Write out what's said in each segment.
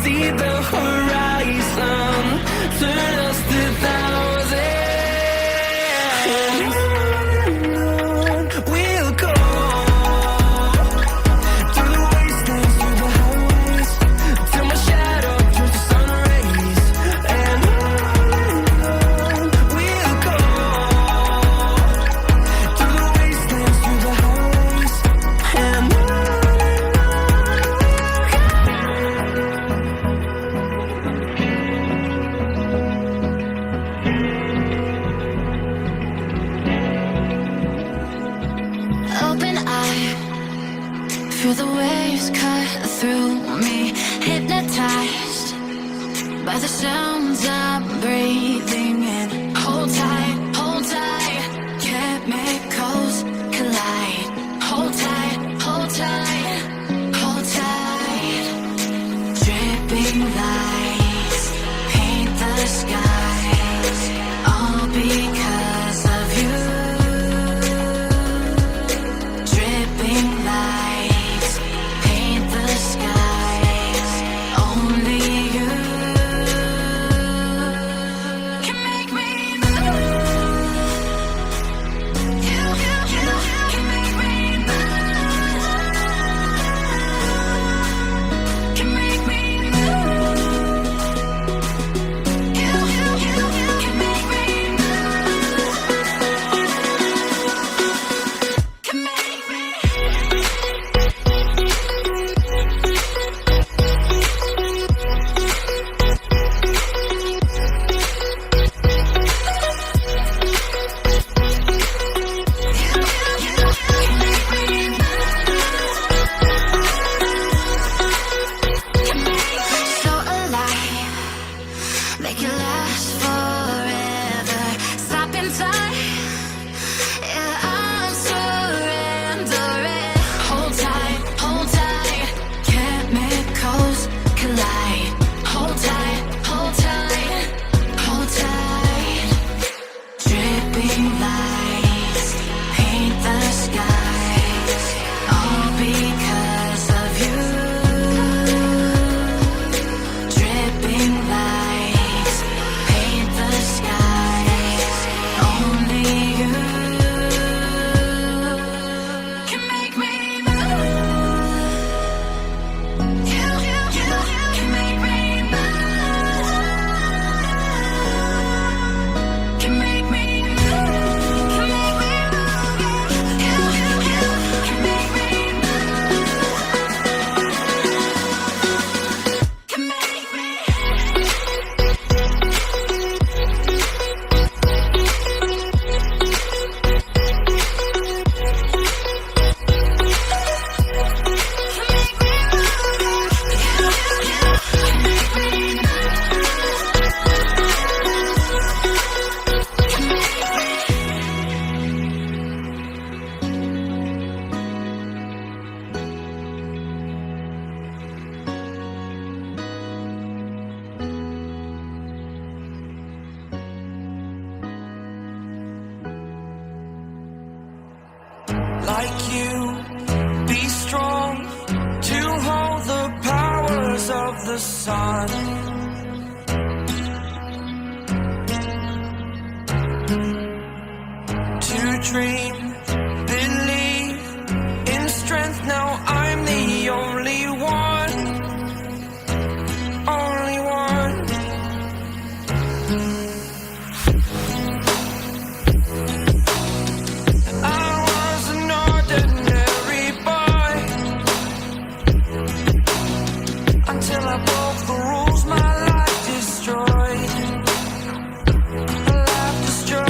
see the horizon, turn us to thousands. We'll go through the wastelands, through the highways, till my shadow turns to sun rays. And on we'll go through the wastelands, through the highways, and on. Open eye, feel the waves cut through me, hypnotized by the sounds I'm breathing in. Hold tight, chemicals collide. Hold tight, hold tight, hold tight. Dripping lights paint the skies, all because of you. Dripping lights paint the skies, only you can make me move. You can make me move. Can make me move. You can make me move. Can make me. So alive, make it last forever. Stop in time, yeah, I'm surrendering. Hold tight, chemicals collide. Hold tight, hold tight, hold tight. Dripping lights paint the skies, all because of you. Dripping lights paint the skies, only you can make me move. You can make me move. Can make me move. Can make me move. You can make me move. Can make me. Like you, be strong to hold the powers of the sun. To dream, believe in strength. Now I'm the only one, only one. I was an ordinary boy until I broke the rules. My life destroyed. My life destroyed.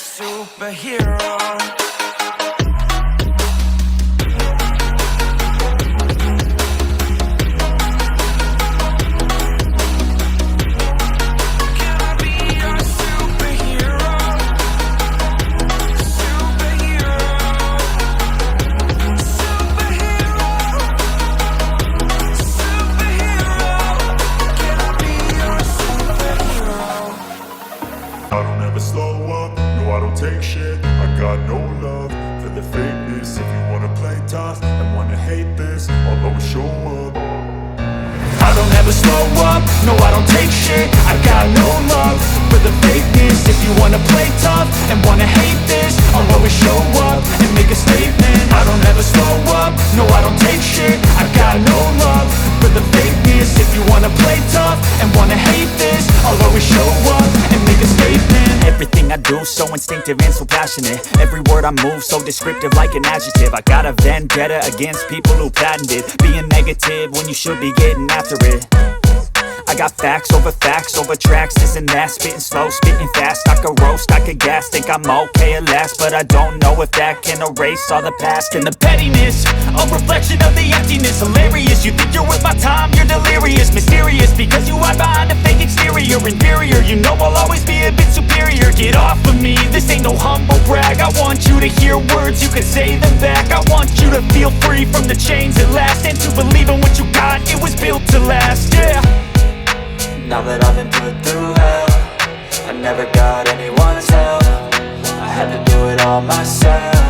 superhero. I don't ever slow up, no I don't take shit. I got no love for the fakeness. If you wanna play tough and wanna hate this, I'll always show up. I don't ever slow up, no I don't take shit. I got no love for the fakeness. If you wanna play tough and wanna hate this, I'll always show up and make a statement. I don't ever slow up, no I don't take shit. I got no love for the fakeness. If you wanna play tough and wanna hate this, I'll always show up and make a statement. Everything I do so instinctive and so passionate. Every word I move so descriptive like an adjective. I got a vendetta against people who patented being negative when you should be getting after it. I got facts over tracks, this and that. Spitting slow, spitting fast. I could roast, I could gas. Think I'm okay at last, but I don't know if that can erase all the past. And the pettiness, a reflection of the emptiness. Hilarious, you think you're worth my time, you're delirious. Mysterious, because you hide behind a fake exterior. Inferior, you know I'll always be a bit superior. Get off of me, this ain't no humble brag. I want you to hear words, you can say them back. I want you to feel free from the chains at last, and to believe in what you got, it was built to last, yeah. Now that I've been put through hell, I never got anyone's help. I had to do it all myself.